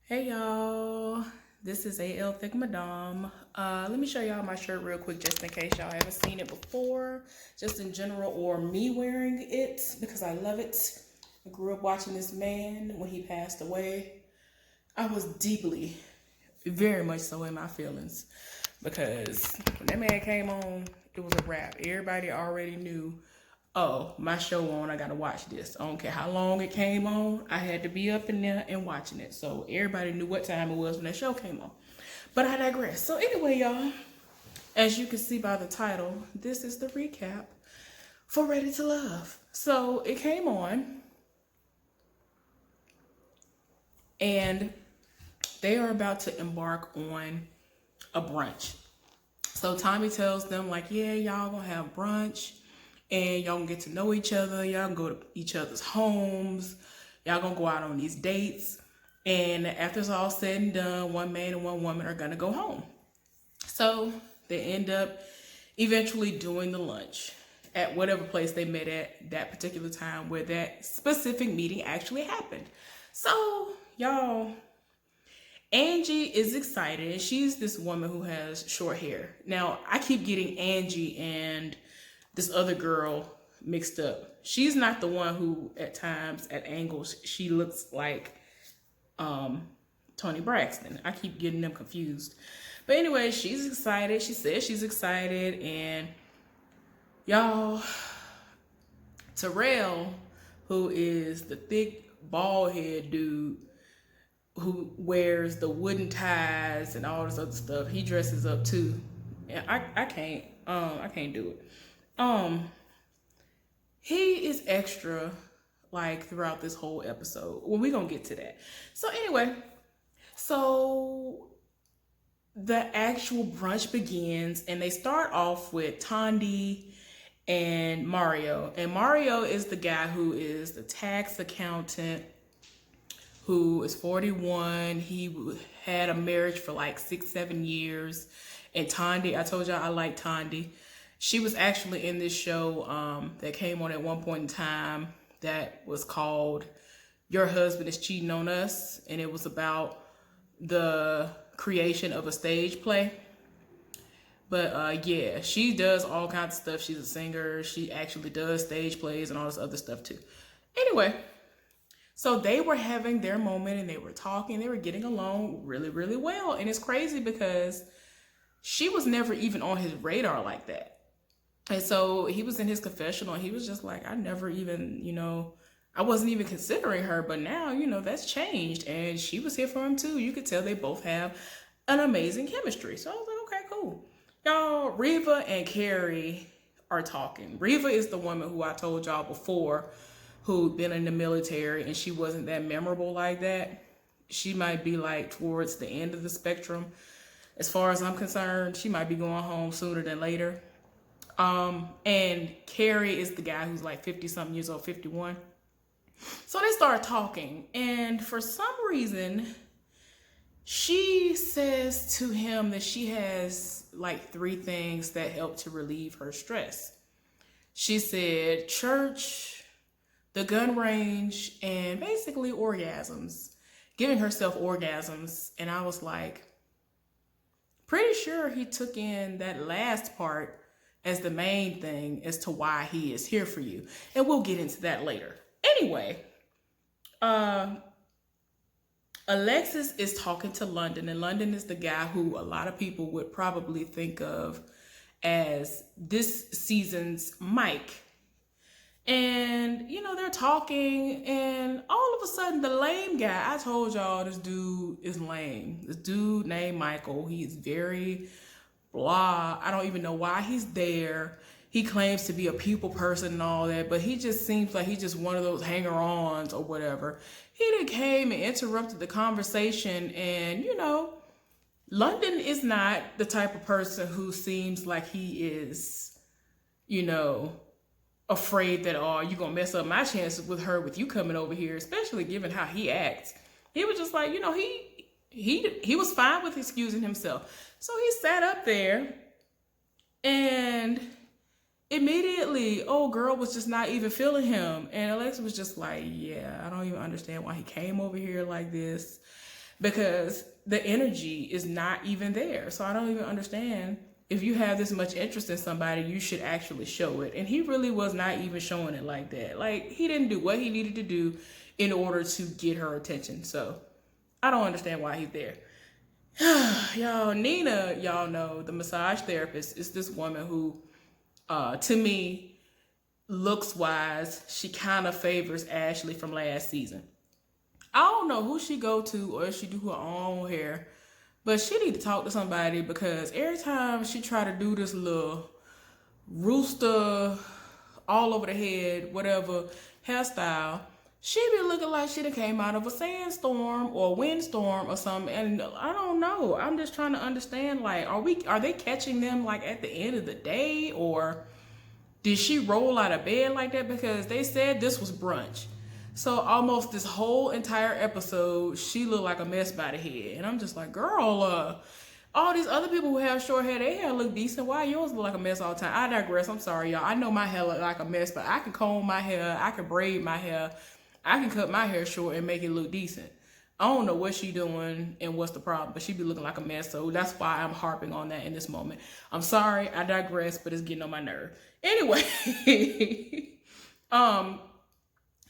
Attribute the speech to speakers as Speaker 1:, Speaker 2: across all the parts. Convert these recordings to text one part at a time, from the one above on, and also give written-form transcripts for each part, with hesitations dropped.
Speaker 1: Hey y'all, this is AL Thick Madame. Let me show y'all my shirt real quick just in case y'all haven't seen it before, just in general, or me wearing it because I love it. I grew up watching this man when he passed away. I was deeply, very much so in my feelings because when that man came on, it was a wrap. Everybody already knew, oh, my show on, I gotta watch this. I don't care how long it came on, I had to be up in there and watching it. So everybody knew what time it was when that show came on. But I digress. So anyway, y'all, as you can see by the title, this is the recap for Ready to Love. So it came on, and they are about to embark on a brunch. So Tommy tells them, like, yeah, y'all gonna have brunch and y'all gonna get to know each other. Y'all can go to each other's homes. Y'all gonna go out on these dates. And after it's all said and done, one man and one woman are gonna go home. So they end up eventually doing the lunch at whatever place they met at that particular time where that specific meeting actually happened. So, y'all, Angie is excited. She's this woman who has short hair. Now, I keep getting Angie and this other girl mixed up. She's not the one who, at times, at angles, she looks like Toni Braxton. I keep getting them confused. But anyway, she's excited. She says she's excited. And y'all, Terrell, who is the thick, bald head dude who wears the wooden ties and all this other stuff, he dresses up too. And I can't do it. He is extra like throughout this whole episode. Well, we're gonna get to that. So anyway, so the actual brunch begins and they start off with Tandy and Mario. And Mario is the guy who is the tax accountant who is 41. He had a marriage for like 6-7 years. And Tandy, I told y'all I like Tandy. She was actually in this show that came on at one point in time that was called Your Husband is Cheating on Us. And it was about the creation of a stage play. But yeah, she does all kinds of stuff. She's a singer. She actually does stage plays and all this other stuff too. Anyway, so they were having their moment and they were talking. They were getting along really, really well. And it's crazy because she was never even on his radar like that. And so he was in his confessional and he was just like, I never even, I wasn't even considering her. But now, that's changed. And she was here for him too. You could tell they both have an amazing chemistry. So I was like, okay, cool. Y'all, Reva and Carrie are talking. Reva is the woman who I told y'all before who'd been in the military and she wasn't that memorable like that. She might be like towards the end of the spectrum. As far as I'm concerned, she might be going home sooner than later. And Carrie is the guy who's like 50 something years old, 51. So they start talking and for some reason, she says to him that she has like 3 things that help to relieve her stress. She said church, the gun range, and basically orgasms, giving herself orgasms. And I was like, pretty sure he took in that last part as the main thing as to why he is here for you. And we'll get into that later. Anyway, Alexis is talking to London, and London is the guy who a lot of people would probably think of as this season's Mike. And, they're talking, and all of a sudden, the lame guy, I told y'all this dude is lame. This dude named Michael, he's very blah. I don't even know why he's there. He claims to be a people person and all that, but he just seems like he's just one of those hanger-ons or whatever. He then came and interrupted the conversation, and, London is not the type of person who seems like he is, afraid that, oh, you're going to mess up my chances with her with you coming over here, especially given how he acts. He was just like, he was fine with excusing himself. So he sat up there and immediately, old girl was just not even feeling him. And Alexa was just like, yeah, I don't even understand why he came over here like this. because the energy is not even there. So I don't even understand. If you have this much interest in somebody, you should actually show it. And he really was not even showing it like that. Like, he didn't do what he needed to do in order to get her attention. So I don't understand why he's there. Y'all, Nina, y'all know, the massage therapist, is this woman who, to me, looks wise, she kind of favors Ashley from last season. I don't know who she go to or if she do her own hair, but she need to talk to somebody, because every time she try to do this little rooster all over the head, whatever hairstyle, she be looking like she done came out of a sandstorm or a windstorm or something. And I don't know. I'm just trying to understand, like, are they catching them like at the end of the day, or did she roll out of bed like that? Because they said this was brunch. So almost this whole entire episode, she looked like a mess by the head. And I'm just like, girl, all these other people who have short hair, their hair look decent. Why yours look like a mess all the time? I digress. I'm sorry, y'all. I know my hair look like a mess, but I can comb my hair. I can braid my hair. I can cut my hair short and make it look decent. I don't know what she doing and what's the problem, but she be looking like a mess. So that's why I'm harping on that in this moment. I'm sorry, I digress, but it's getting on my nerve. Anyway,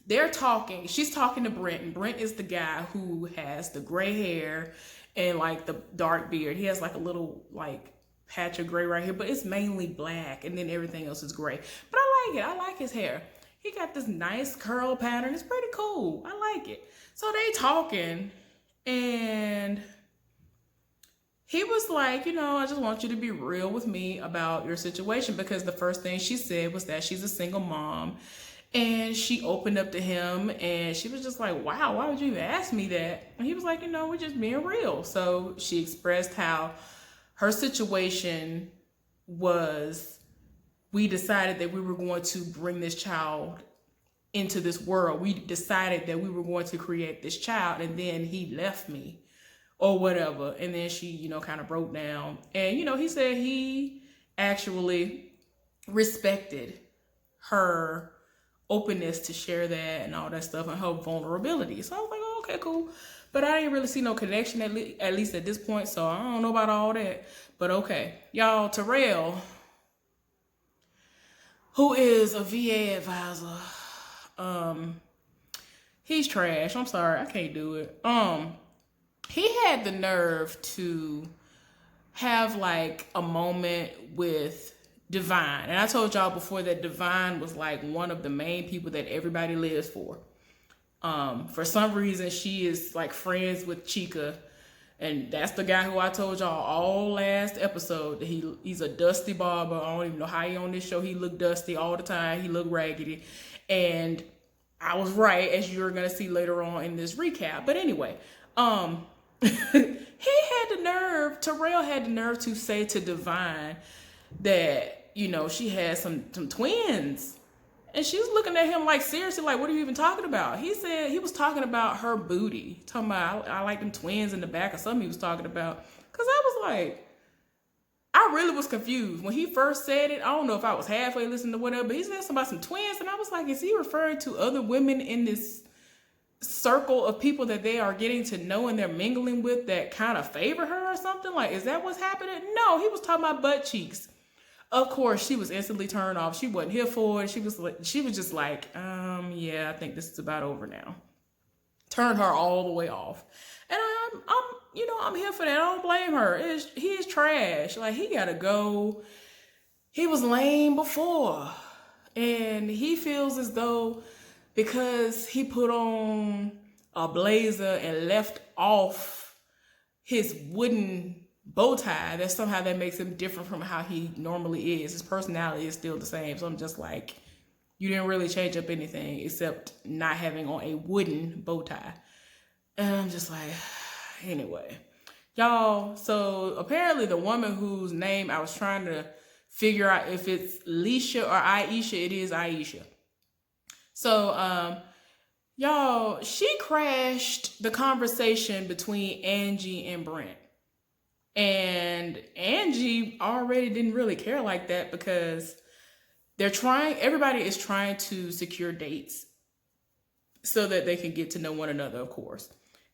Speaker 1: they're talking. She's talking to Brent, and Brent is the guy who has the gray hair and like the dark beard. He has like a little like patch of gray right here, but it's mainly black, and then everything else is gray. But I like it. I like his hair. He got this nice curl pattern. It's pretty cool. I like it. So they talking, and he was like, I just want you to be real with me about your situation, because the first thing she said was that she's a single mom. And she opened up to him, and she was just like, wow, why would you even ask me that? And he was like, we're just being real. So she expressed how her situation was, we decided that we were going to bring this child into this world. We decided that we were going to create this child, and then he left me or whatever. And then she, kind of broke down. And, he said he actually respected her openness to share that and all that stuff and her vulnerability. So I was like, oh, okay, cool. But I didn't really see no connection, at least at this point. So I don't know about all that. But okay. Y'all, Terrell, who is a VA advisor, he's trash. I'm sorry, I can't do it. He had the nerve to have like a moment with Divine. And I told y'all before that Divine was like one of the main people that everybody lives for. For some reason, she is like friends with Chica. And that's the guy who I told y'all all last episode that he's a dusty barber. I don't even know how he on this show. He looked dusty all the time. He looked raggedy. And I was right, as you're going to see later on in this recap. But anyway, he had the nerve, Terrell had the nerve to say to Divine that, she had some twins. And she was looking at him like, seriously, like, what are you even talking about? He said he was talking about her booty. Talking about, I like them twins in the back or something he was talking about. Because I was like, I really was confused. When he first said it, I don't know if I was halfway listening to whatever, but he said something about some twins. And I was like, is he referring to other women in this circle of people that they are getting to know and they're mingling with that kind of favor her or something? Like, is that what's happening? No, he was talking about butt cheeks. Of course, she was instantly turned off. She wasn't here for it. She was just like, yeah, I think this is about over now. Turned her all the way off. And I'm here for that. I don't blame her. He is trash. Like, he gotta go. He was lame before. And he feels as though because he put on a blazer and left off his wooden bow tie, that somehow that makes him different from how he normally is. His personality is still the same. So I'm just like, you didn't really change up anything except not having on a wooden bow tie. And I'm just like, anyway. Y'all, so apparently the woman whose name I was trying to figure out if it's Leisha or Aisha, it is Aisha. So, y'all, she crashed the conversation between Angie and Brent. And Angie already didn't really care like that because everybody is trying to secure dates so that they can get to know one another, of course.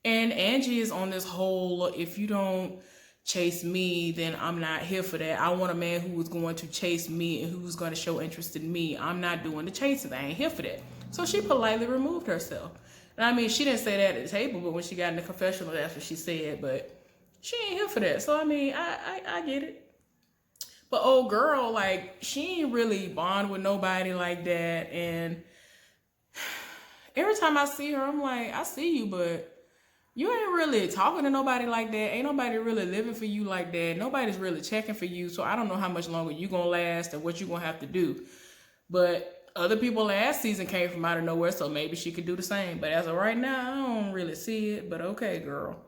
Speaker 1: And Angie is on this whole, if you don't chase me, then I'm not here for that. I want a man who is going to chase me and who's going to show interest in me. I'm not doing the chasing. I ain't here for that. So she politely removed herself. And I mean, she didn't say that at the table, but when she got in the confessional, that's what she said. But she ain't here for that. So I mean, I get it. But old girl, like, she ain't really bond with nobody like that. And every time I see her, I'm like, I see you, but you ain't really talking to nobody like that. Ain't nobody really living for you like that. Nobody's really checking for you. So I don't know how much longer you gonna last and what you gonna have to do. But other people last season came from out of nowhere, so maybe she could do the same. But as of right now, I don't really see it. But okay, girl.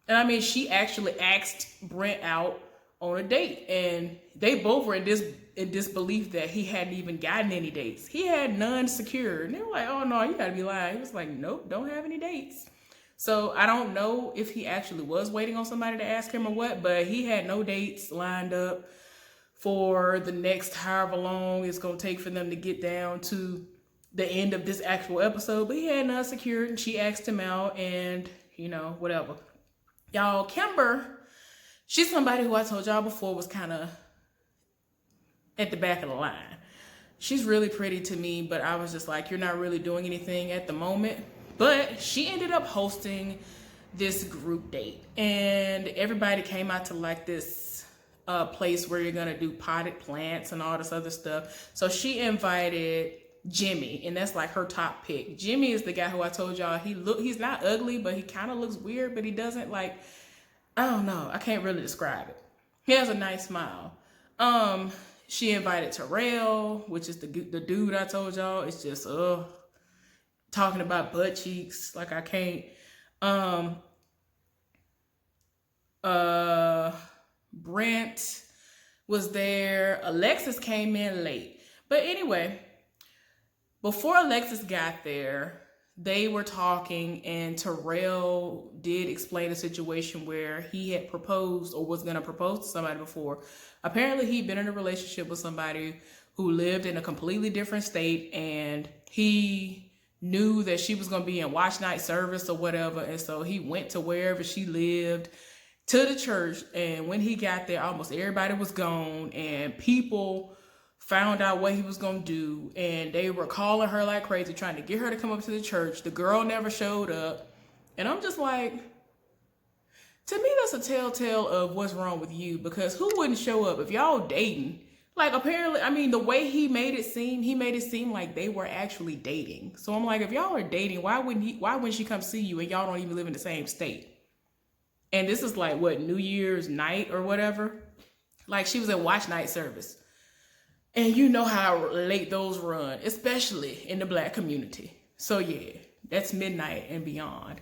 Speaker 1: And I mean, she actually asked Brent out on a date, and they both were in disbelief that he hadn't even gotten any dates. He had none secured, and they were like, "Oh no, you gotta be lying." He was like, "Nope, don't have any dates." So I don't know if he actually was waiting on somebody to ask him or what, but he had no dates lined up for the next however long it's gonna take for them to get down to the end of this actual episode. But he had none secured, and she asked him out, and whatever. Y'all, Kimber, she's somebody who I told y'all before was kind of at the back of the line. She's really pretty to me, but I was just like, you're not really doing anything at the moment. But she ended up hosting this group date, and everybody came out to like this place where you're gonna do potted plants and all this other stuff. So she invited Jimmy, and that's like her top pick. Jimmy is the guy who I told y'all he's not ugly, but he kind of looks weird, but he doesn't, like, I don't know, I can't really describe it. He has a nice smile. She invited Terrell, which is the dude I told y'all. It's just talking about butt cheeks, like I can't. Brent was there. Alexis came in late, but anyway, before Alexis got there, they were talking, and Terrell did explain a situation where he had proposed or was going to propose to somebody before. Apparently, he'd been in a relationship with somebody who lived in a completely different state, and he knew that she was going to be in watch night service or whatever, and so he went to wherever she lived to the church, and when he got there, almost everybody was gone, and people found out what he was going to do, and they were calling her like crazy, trying to get her to come up to the church. The girl never showed up, and I'm just like, to me, that's a telltale of what's wrong with you, because who wouldn't show up if y'all dating? Like, apparently, I mean, the way he made it seem like they were actually dating. So I'm like, if y'all are dating, why wouldn't she come see you and y'all don't even live in the same state? And this is like, what, New Year's night or whatever? Like, she was at watch night service. And you know how late those run, especially in the Black community. So yeah, that's midnight and beyond.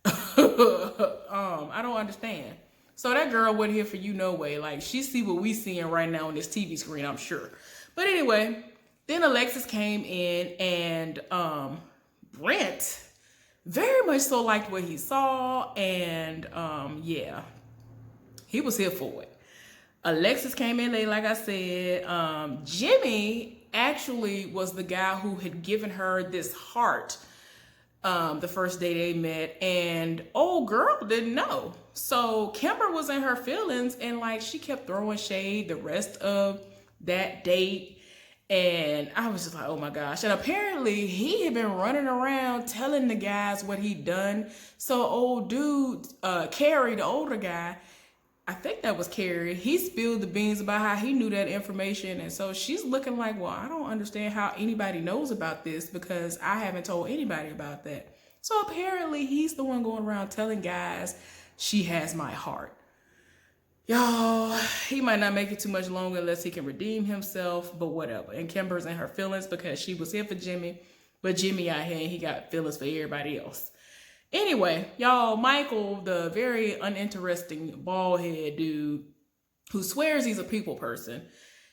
Speaker 1: I don't understand. So that girl wasn't here for you no way. Like, she see what we seeing right now on this TV screen, I'm sure. But anyway, then Alexis came in, and Brent very much so liked what he saw, and yeah, he was here for it. Alexis came in late, like I said. Jimmy actually was the guy who had given her this heart the first day they met, and old girl didn't know. So Kimber was in her feelings, and like, she kept throwing shade the rest of that date. And I was just like, oh my gosh. And apparently he had been running around telling the guys what he'd done. So old dude, Carrie, the older guy, I think that was Carrie, he spilled the beans about how he knew that information. And so she's looking like, well, I don't understand how anybody knows about this, because I haven't told anybody about that. So apparently he's the one going around telling guys, she has my heart. Y'all, he might not make it too much longer unless he can redeem himself, but whatever. And Kimber's in her feelings because she was here for Jimmy, but Jimmy out here and he got feelings for everybody else. Anyway, y'all, Michael, the very uninteresting bald head dude who swears he's a people person,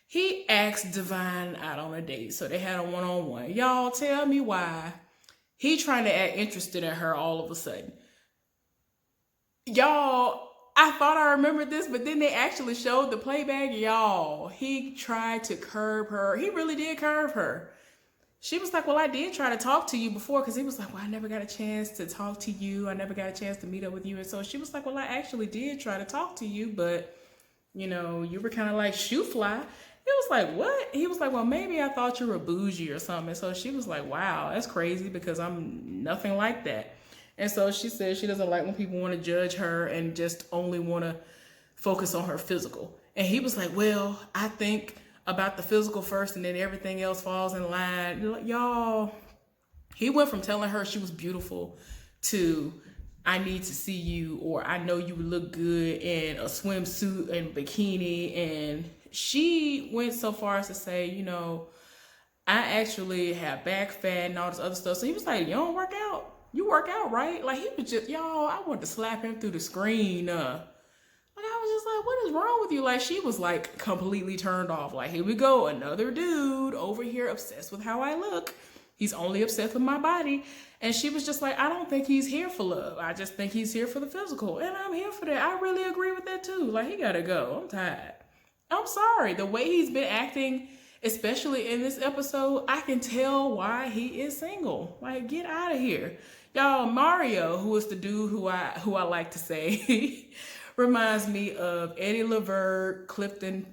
Speaker 1: he asked Divine out on a date. So they had a one-on-one. Y'all, tell me why he trying to act interested in her all of a sudden. Y'all, I thought I remembered this, but then they actually showed the playback. Y'all, he tried to curb her. He really did curb her. She was like, well, I did try to talk to you before, because he was like, well, I never got a chance to talk to you. I never got a chance to meet up with you. And so she was like, well, I actually did try to talk to you, but, you know, you were kind of like shoe fly. It was like, what? He was like, well, maybe I thought you were bougie or something. And so she was like, wow, that's crazy, because I'm nothing like that. And so she said she doesn't like when people want to judge her and just only want to focus on her physical. And he was like, well, I think about the physical first and then everything else falls in line. Y'all, he went from telling her she was beautiful to, I need to see you, or I know you look good in a swimsuit and bikini. And she went so far as to say, you know, I actually have back fat and all this other stuff. So he was like, you don't work out? You work out, right? Like, he was just, y'all, I wanted to slap him through the screen. Like, I was just like, what is wrong with you? Like, she was like completely turned off. Like, here we go, another dude over here obsessed with how I look. He's only obsessed with my body. And she was just like, I don't think he's here for love. I just think he's here for the physical. And I'm here for that. I really agree with that too. Like, he gotta go. I'm tired. I'm sorry. The way he's been acting, especially in this episode, I can tell why he is single. Like, get out of here. Y'all, Mario, who is the dude who I like to say, reminds me of Eddie Levert, Clifton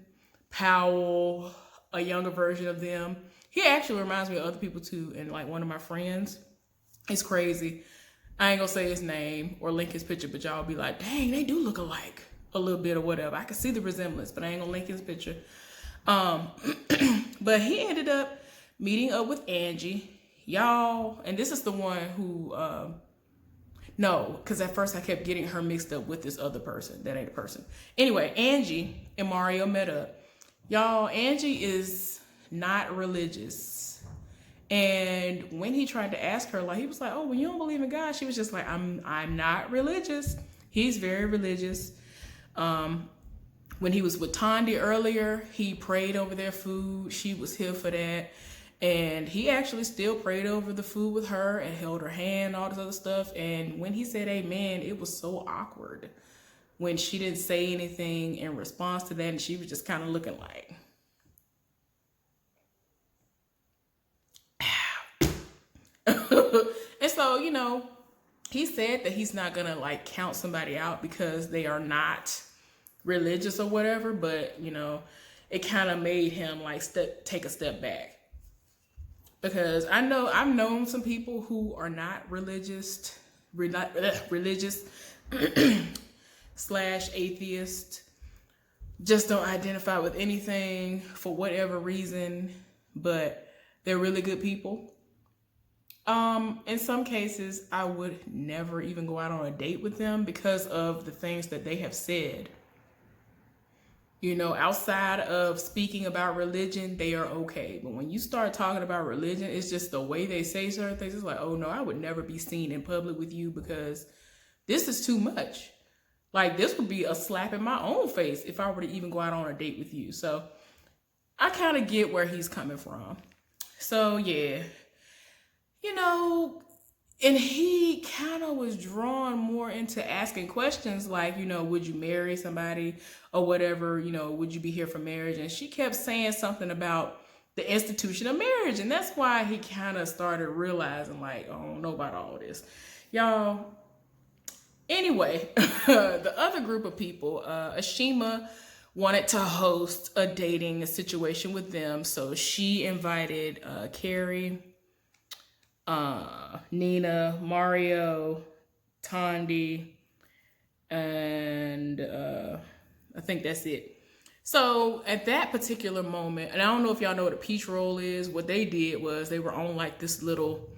Speaker 1: Powell, a younger version of them. He actually reminds me of other people too, and like one of my friends. It's crazy. I ain't gonna say his name or link his picture, but y'all be like, dang, they do look alike a little bit or whatever. I can see the resemblance, but I ain't gonna link his picture. But he ended up meeting up with Angie. Y'all, and this is the one who, no, because at first I kept getting her mixed up with this other person. That ain't a person. Anyway, Angie and Mario met up. Y'all, Angie is not religious. And when he tried to ask her, like, he was like, oh, well, you don't believe in God? She was just like, I'm not religious. He's very religious. When he was with Tandy earlier, he prayed over their food. She was here for that. And he actually still prayed over the food with her and held her hand, all this other stuff. And when he said amen, it was so awkward when she didn't say anything in response to that. And she was just kind of looking like, and so, you know, he said that he's not gonna like count somebody out because they are not religious or whatever, but you know, it kind of made him like take a step back. Because I know I've known some people who are not religious slash atheist, just don't identify with anything for whatever reason, but they're really good people. In some cases, I would never even go out on a date with them because of the things that they have said. You know, outside of speaking about religion, they are okay. But when you start talking about religion, it's just the way they say certain things. It's like, oh no, I would never be seen in public with you because this is too much. Like, this would be a slap in my own face if I were to even go out on a date with you. So I kind of get where he's coming from. So yeah, you know, and he kind of was drawn more into asking questions like, you know, would you marry somebody or whatever, you know, would you be here for marriage? And she kept saying something about the institution of marriage. And that's why he kind of started realizing like, oh, I don't know about all this. Y'all, anyway, the other group of people, Ashima wanted to host a dating situation with them. So she invited Carrie, Nina, Mario, Tandy, and I think that's it. So at that particular moment, and I don't know if y'all know what a peach roll is, what they did was they were on like this little,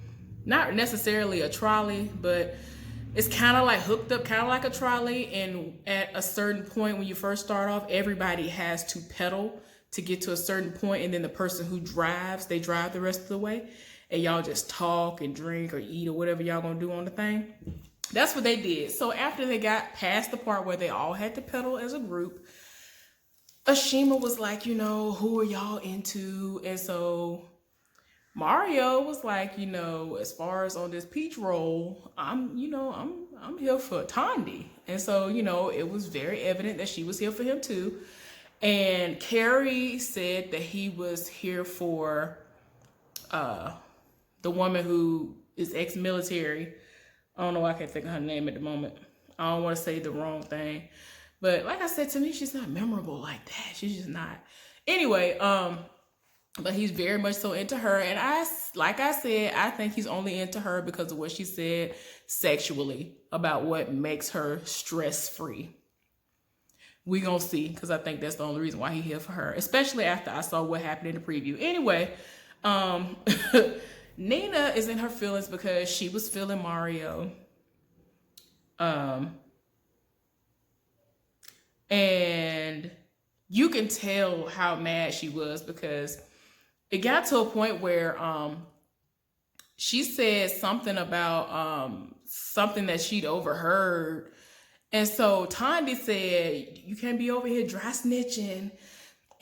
Speaker 1: not necessarily a trolley, but it's kind of like hooked up, kind of like a trolley. And at a certain point when you first start off, everybody has to pedal to get to a certain point, and then the person who drives, they drive the rest of the way. And y'all just talk and drink or eat or whatever y'all gonna do on the thing. That's what they did. So after they got past the part where they all had to pedal as a group, Ashima was like, you know, who are y'all into? And so Mario was like, you know, as far as on this peach roll, I'm here for Tandy. And so, you know, it was very evident that she was here for him too. And Carrie said that he was here for the woman who is ex-military. I don't know why I can't think of her name at the moment. I don't want to say the wrong thing. But like I said, to me, she's not memorable like that. She's just not. Anyway, but he's very much so into her. And like I said, I think he's only into her because of what she said sexually about what makes her stress-free. We gonna see, because I think that's the only reason why he here for her, especially after I saw what happened in the preview. Anyway, Nina is in her feelings because she was feeling Mario. And you can tell how mad she was because it got to a point where she said something about something that she'd overheard. And so Tandy said, you can't be over here dry snitching.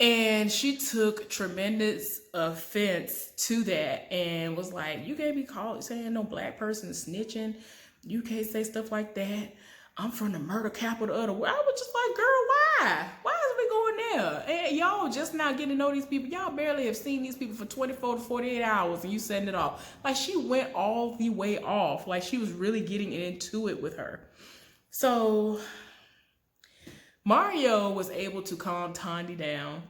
Speaker 1: And she took tremendous offense to that and was like, you can't be called saying no black person snitching. You can't say stuff like that. I'm from the murder capital of the world. I was just like, girl, why? Why is we going there? And y'all just now getting to know these people. Y'all barely have seen these people for 24 to 48 hours and you setting it off. Like she went all the way off. Like she was really getting into it with her. So Mario was able to calm Tandy down.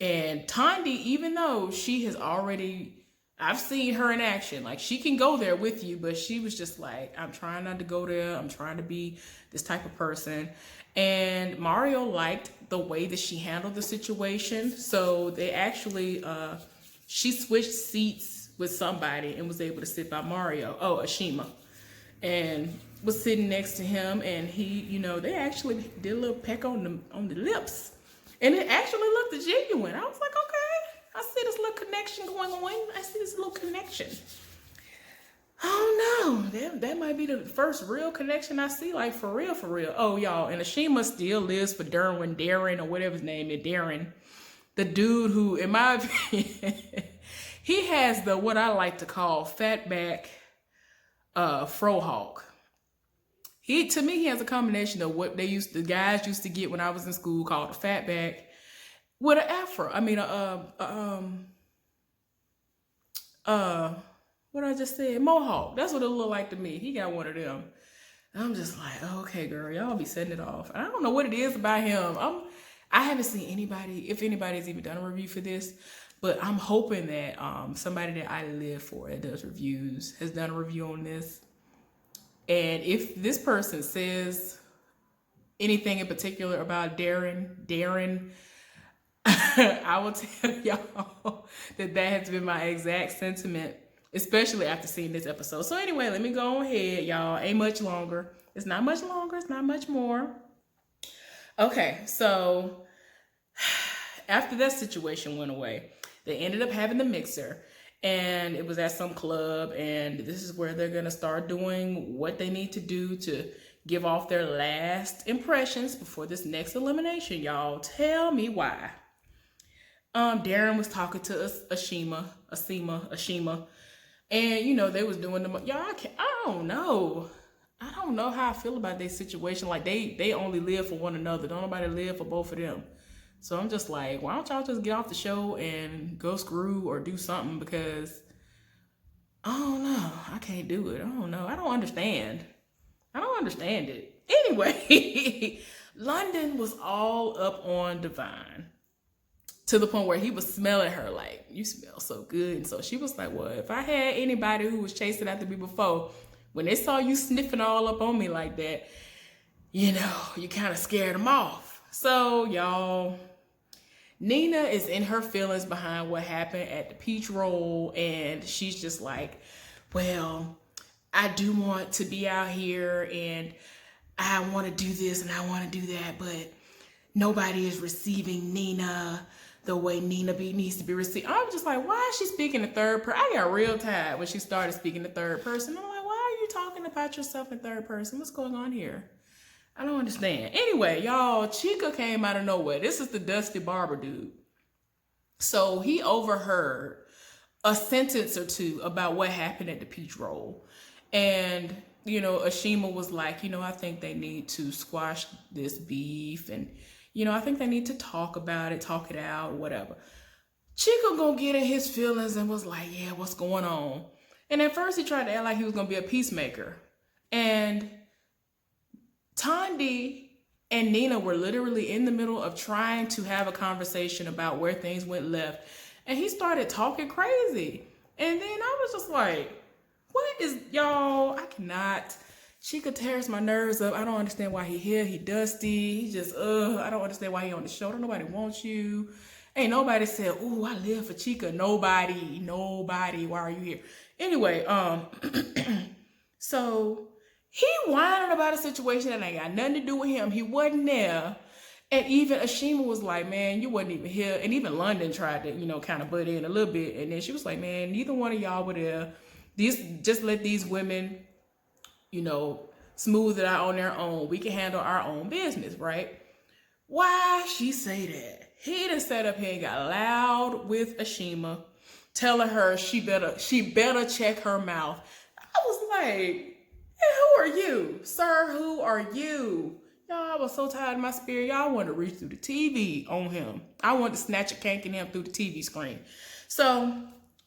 Speaker 1: And Tandy, even though she has already, I've seen her in action, like she can go there with you, but she was just like, I'm trying not to go there. I'm trying to be this type of person. And Mario liked the way that she handled the situation. So they actually, she switched seats with somebody and was able to sit by Mario. Oh, Ashima. And was sitting next to him, and he, you know, they actually did a little peck on the lips, and it actually looked genuine. I was like, okay, I see this little connection going on. I see this little connection. Oh no, that might be the first real connection I see, like for real, for real. Oh y'all, and Ashima still lives for Darren or whatever his name is, Darren, the dude who, in my opinion, he has the what I like to call fatback frohawk. To me, he has a combination of what the guys used to get when I was in school called a fatback with an afro. I mean, what I just said, mohawk. That's what it looked like to me. He got one of them. I'm just like, okay, girl, y'all be setting it off. I don't know what it is about him. I haven't seen anybody, if anybody's even done a review for this, but I'm hoping that somebody that I live for that does reviews has done a review on this. And if this person says anything in particular about Darren, I will tell y'all that has been my exact sentiment, especially after seeing this episode. So anyway, let me go ahead, y'all. Ain't much longer. It's not much longer. It's not much more. Okay, so after that situation went away, they ended up having the mixer. And it was at some club, and this is where they're gonna start doing what they need to do to give off their last impressions before this next elimination, y'all. Tell me why. Darren was talking to Ashima, and you know they was doing y'all. I don't know how I feel about their situation. Like they only live for one another. Don't nobody live for both of them. So I'm just like, why don't y'all just get off the show and go screw or do something? Because I don't know. I can't do it. I don't know. I don't understand it. Anyway, London was all up on Divine to the point where he was smelling her like, you smell so good. And so she was like, well, if I had anybody who was chasing after me before, when they saw you sniffing all up on me like that, you know, you kind of scared them off. So y'all, Nina is in her feelings behind what happened at the peach roll, and she's just like, well, I do want to be out here and I want to do this and I want to do that, but nobody is receiving Nina the way Nina needs to be received. I'm just like, why is she speaking in third person? I got real tired when she started speaking in third person. I'm like, why are you talking about yourself in third person? What's going on here? I don't understand. Anyway, y'all, Chica came out of nowhere. This is the Dusty Barber dude. So he overheard a sentence or two about what happened at the peach roll. And, you know, Ashima was like, you know, I think they need to squash this beef. And, you know, I think they need to talk about it, talk it out, whatever. Chico gonna get in his feelings and was like, yeah, what's going on? And at first he tried to act like he was gonna be a peacemaker. And Tandy and Nina were literally in the middle of trying to have a conversation about where things went left. And he started talking crazy. And then I was just like, what is, y'all, I cannot. Chico tears my nerves up. I don't understand why he here. He dusty. He just, I don't understand why he on the show. Don't nobody want you. Ain't nobody said, ooh, I live for Chica. Nobody. Why are you here? Anyway, so he whining about a situation that ain't got nothing to do with him. He wasn't there. And even Ashima was like, man, you wasn't even here. And even London tried to, kind of butt in a little bit. And then she was like, man, neither one of y'all were there. Just let these women, smooth it out on their own. We can handle our own business, right? Why she say that? He done sat up here and got loud with Ashima, telling her she better check her mouth. I was like, hey, who are you? Sir, who are you? Y'all, I was so tired of my spirit. Y'all wanted to reach through the TV on him. I wanted to snatch a cank in him through the TV screen. So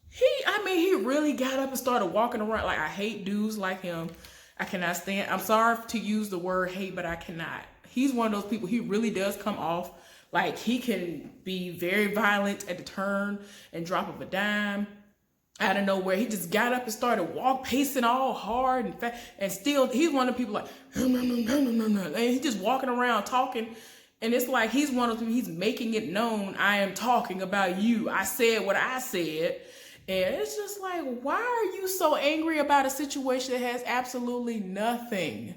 Speaker 1: he really got up and started walking around. Like, I hate dudes like him. I cannot stand. I'm sorry to use the word hate, but I cannot. He's one of those people, he really does come off like he can be very violent at the turn and drop of a dime out of nowhere. He just got up and started pacing all hard and fast, and still he's one of the people like, and he's just walking around talking. And it's like he's one of them, he's making it known, I am talking about you. I said what I said. And it's just like, why are you so angry about a situation that has absolutely nothing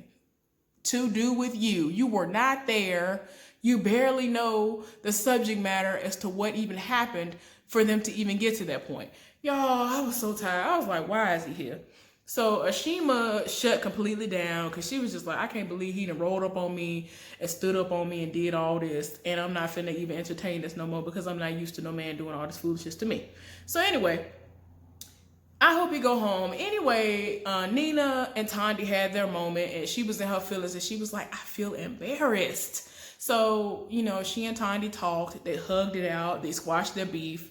Speaker 1: to do with you? You were not there. You barely know the subject matter as to what even happened for them to even get to that point. Y'all, I was so tired. I was like, why is he here? So Ashima shut completely down because she was just like, I can't believe he done rolled up on me and stood up on me and did all this. And I'm not finna even entertain this no more because I'm not used to no man doing all this foolishness to me. So anyway, I hope you go home. Anyway, Nina and Tandy had their moment and she was in her feelings and she was like, I feel embarrassed. So, she and Tandy talked, they hugged it out, they squashed their beef,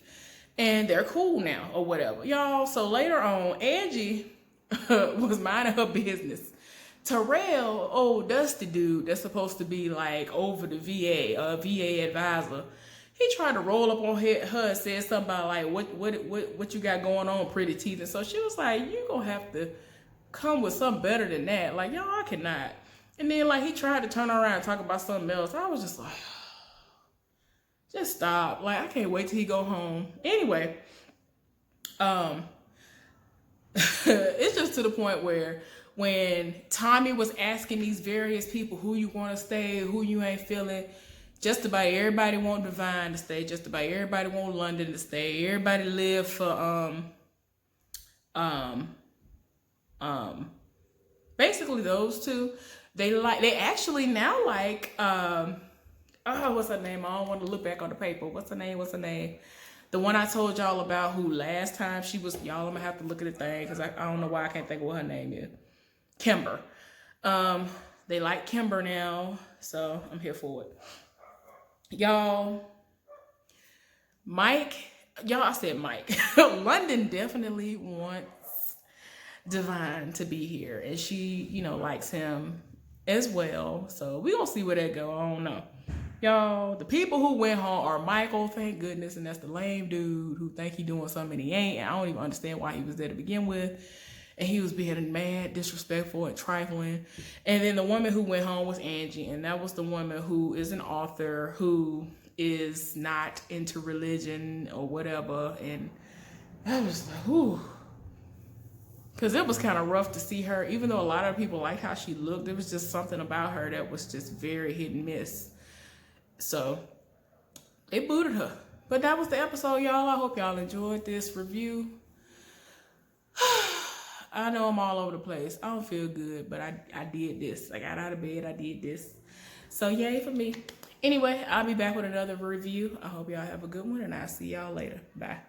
Speaker 1: and they're cool now or whatever. Y'all, so later on, Angie was minding her business. Terrell, old dusty dude that's supposed to be like over the VA advisor, he tried to roll up on her and said something about like, what you got going on, pretty teeth? And so she was like, you gonna have to come with something better than that. Like, y'all, I cannot. And then like he tried to turn around and talk about something else. I was just like, just stop. Like, I can't wait till he go home. Anyway, it's just to the point where when Tommy was asking these various people who you want to stay, who you ain't feeling, just about everybody want Divine to stay. Just about everybody want London to stay. Everybody live for basically those two. They actually now like what's her name? I don't want to look back on the paper. What's her name? The one I told y'all about who last time she was, y'all, I'm gonna have to look at the thing because I don't know why I can't think of what her name is. Kimber. They like Kimber now, so I'm here for it. Y'all, I said Mike. London definitely wants Divine to be here, and she, likes him as well. So we gonna see where that go. I don't know. Y'all, the people who went home are Michael, thank goodness, and that's the lame dude who think he doing something and he ain't. And I don't even understand why he was there to begin with. And he was being mad, disrespectful, and trifling. And then the woman who went home was Angie, and that was the woman who is an author who is not into religion or whatever. And I was like, whew. Because it was kind of rough to see her, even though a lot of people liked how she looked. There was just something about her that was just very hit and miss. So they booted her. But that was the episode, y'all. I hope y'all enjoyed this review. I know I'm all over the place. I don't feel good, but I did this. I got out of bed. I did this. So yay for me. Anyway, I'll be back with another review. I hope y'all have a good one, and I'll see y'all later. Bye.